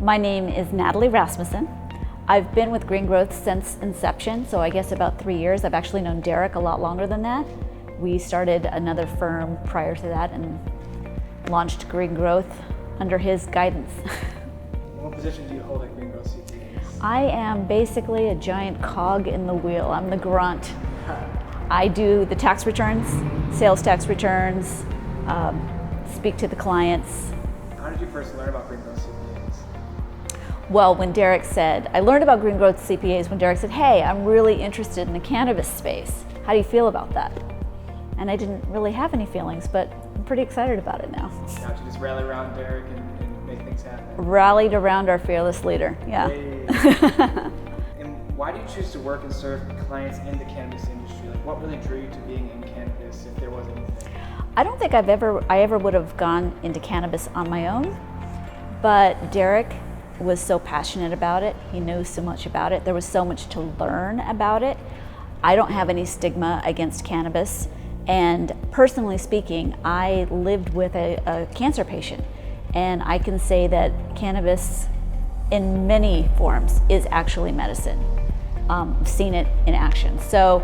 My name is Natalie Rasmussen. I've been with GreenGrowth since inception, so I guess about 3 years. I've actually known Derek a lot longer than that. We started another firm prior to that and launched GreenGrowth under his guidance. What position do you hold at GreenGrowth CPAs? I am basically a giant cog in the wheel. I'm the grunt. I do the tax returns, sales tax returns, speak to the clients. How did you first learn about GreenGrowth CPAs? Well, when Derek said, I learned about GreenGrowth CPAs when Derek said, hey, I'm really interested in the cannabis space. How do you feel about that? And I didn't really have any feelings, but I'm pretty excited about it now. Now you just rally around Derek and make things happen. Rallied around our fearless leader, yeah. Hey. And why do you choose to work and serve clients in the cannabis industry? Like, what really drew you to being in cannabis, if there was anything? I don't think I ever would have gone into cannabis on my own, but Derek was so passionate about it. He knows so much about it. There was so much to learn about it. I don't have any stigma against cannabis. And personally speaking, I lived with a cancer patient, and I can say that cannabis in many forms is actually medicine. I've seen it in action. So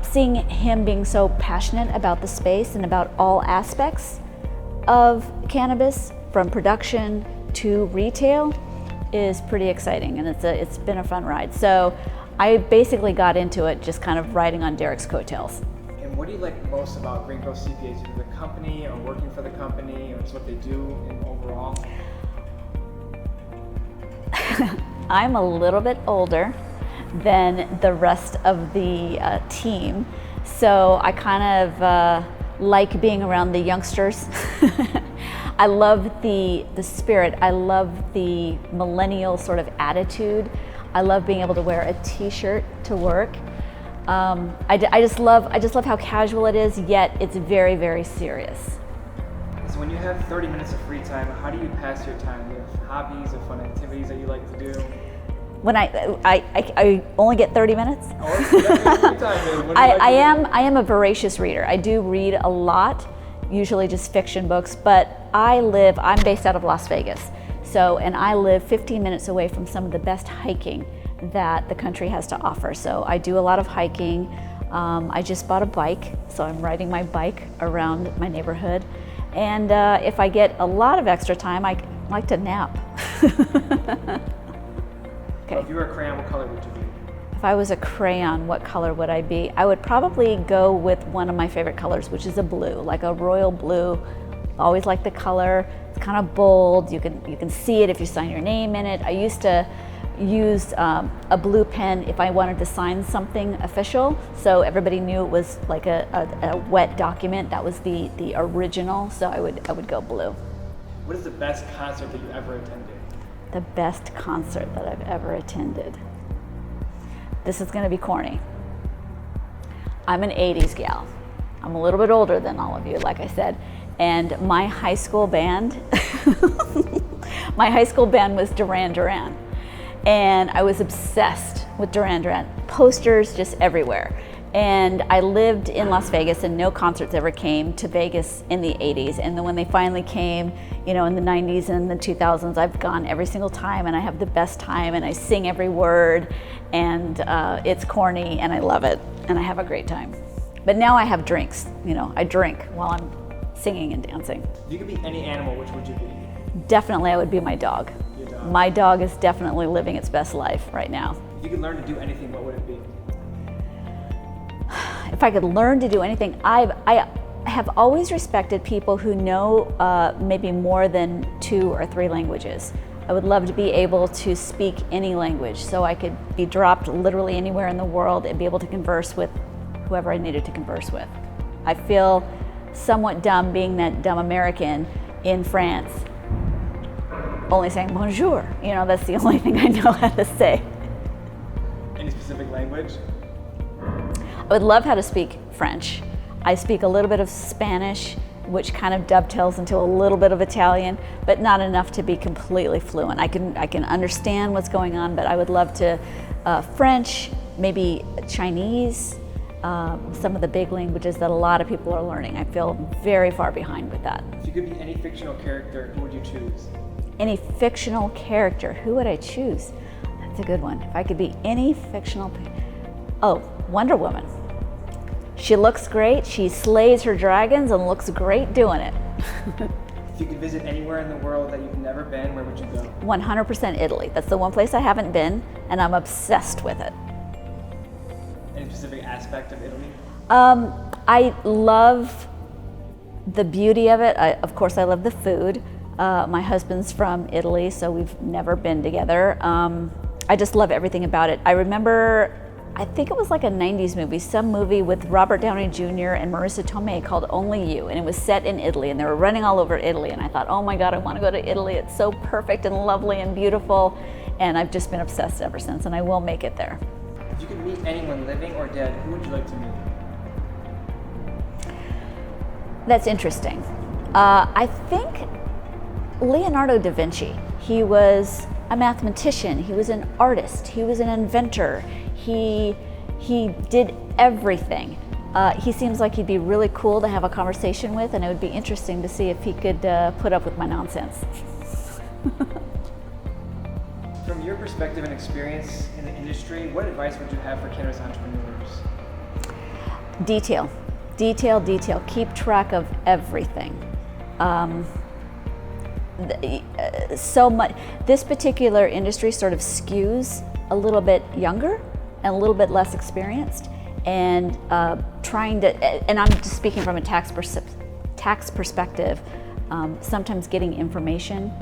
seeing him being so passionate about the space and about all aspects of cannabis, from production to retail, is pretty exciting, and it's been a fun ride. So I basically got into it just kind of riding on Derek's coattails. And what do you like most about GreenGrowth CPAs? Either the company, or working for the company, or just what they do in overall? I'm a little bit older than the rest of the team, so I kind of like being around the youngsters. I love the spirit. I love the millennial sort of attitude. I love being able to wear a t-shirt to work. I just love how casual it is, yet it's very, very serious. So when you have 30 minutes of free time, how do you pass your time? Do you have hobbies or fun activities that you like to do? When I only get 30 minutes? I am a voracious reader. I do read a lot, usually just fiction books, but I'm based out of Las Vegas. And I live 15 minutes away from some of the best hiking that the country has to offer. So I do a lot of hiking. I just bought a bike, so I'm riding my bike around my neighborhood. And if I get a lot of extra time, I like to nap. Okay. If you were a crayon, what color would you be? If I was a crayon, what color would I be? I would probably go with one of my favorite colors, which is a blue, like a royal blue. Always like the color. It's kind of bold. You can see it if you sign your name in it. I used to use a blue pen if I wanted to sign something official, so everybody knew it was like a wet document. That was the original, so I would go blue. What is the best concert that you ever attended? The best concert that I've ever attended. This is going to be corny. I'm an 80s gal. I'm a little bit older than all of you, like I said, and my high school band was Duran Duran. And I was obsessed with Duran Duran. Posters just everywhere. And I lived in Las Vegas, and no concerts ever came to Vegas in the 80s. And then when they finally came, in the 90s and the 2000s, I've gone every single time, and I have the best time, and I sing every word, and it's corny, and I love it, and I have a great time. But now I have drinks. I drink while I'm singing and dancing. If you could be any animal, which would you be? Definitely I would be my dog. Your dog. My dog is definitely living its best life right now. If you could learn to do anything, what would it be? If I could learn to do anything, I have always respected people who know maybe more than 2 or 3 languages. I would love to be able to speak any language, so I could be dropped literally anywhere in the world and be able to converse with whoever I needed to converse with. I feel somewhat dumb being that dumb American in France, only saying bonjour. That's the only thing I know how to say. Any specific language? I would love how to speak French. I speak a little bit of Spanish, which kind of dovetails into a little bit of Italian, but not enough to be completely fluent. I can understand what's going on, but I would love to French, maybe Chinese, some of the big languages that a lot of people are learning. I feel very far behind with that. If you could be any fictional character, who would you choose? Any fictional character, who would I choose? That's a good one. If I could be any fictional, Wonder Woman. She looks great, she slays her dragons and looks great doing it. If you could visit anywhere in the world that you've never been, where would you go? 100% Italy. That's the one place I haven't been, and I'm obsessed with it. Any specific aspect of Italy? I love the beauty of it. Of course, I love the food. My husband's from Italy, so we've never been together. I just love everything about it. I remember, I think it was like a 90s movie, some movie with Robert Downey Jr. and Marissa Tomei called Only You, and it was set in Italy, and they were running all over Italy, and I thought, oh my God, I want to go to Italy. It's so perfect and lovely and beautiful, and I've just been obsessed ever since, and I will make it there. If you could meet anyone, living or dead, who would you like to meet? That's interesting. I think Leonardo da Vinci. He was a mathematician, he was an artist, he was an inventor, he did everything. He seems like he'd be really cool to have a conversation with, and it would be interesting to see if he could put up with my nonsense. From your perspective and experience in the industry, what advice would you have for cannabis entrepreneurs? Detail, detail, detail. Keep track of everything. So much. This particular industry sort of skews a little bit younger and a little bit less experienced, and trying to. And I'm just speaking from a tax perspective. Sometimes getting information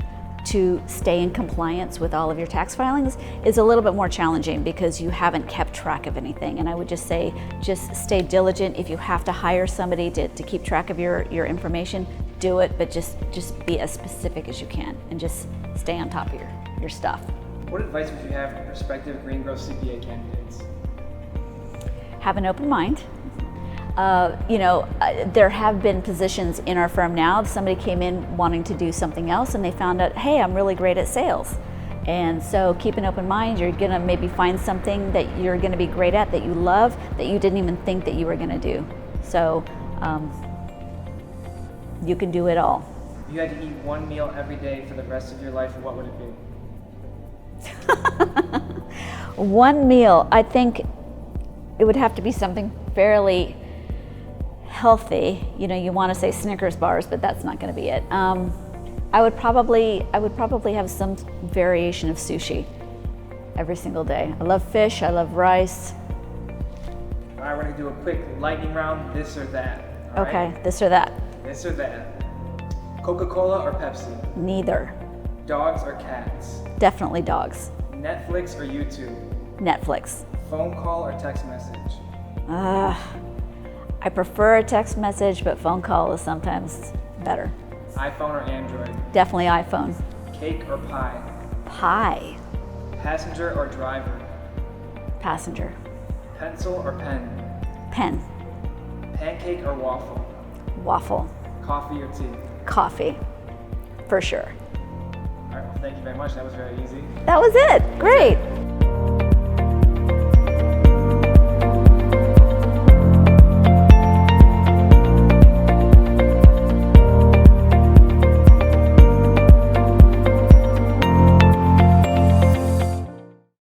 to stay in compliance with all of your tax filings is a little bit more challenging because you haven't kept track of anything. And I would just say, just stay diligent. If you have to hire somebody to keep track of your information, do it, but just be as specific as you can and just stay on top of your stuff. What advice would you have for prospective GreenGrowth CPA candidates? Have an open mind. There have been positions in our firm now. Somebody came in wanting to do something else and they found out, hey, I'm really great at sales. And so keep an open mind. You're gonna maybe find something that you're gonna be great at, that you love, that you didn't even think that you were gonna do. So you can do it all. If you had to eat one meal every day for the rest of your life, what would it be? One meal, I think it would have to be something fairly healthy. You know, you want to say Snickers bars, but that's not going to be it. I would probably have some variation of sushi every single day. I love fish, I love rice. All right, we're going to do a quick lightning round, this or that. All okay, right? This or that. This or that. Coca-Cola or Pepsi? Neither. Dogs or cats? Definitely dogs. Netflix or YouTube? Netflix. Phone call or text message? I prefer a text message, but phone call is sometimes better. iPhone or Android? Definitely iPhone. Cake or pie? Pie. Passenger or driver? Passenger. Pencil or pen? Pen. Pancake or waffle? Waffle. Coffee or tea? Coffee. For sure. All right, well, thank you very much. That was very easy. That was it. Great.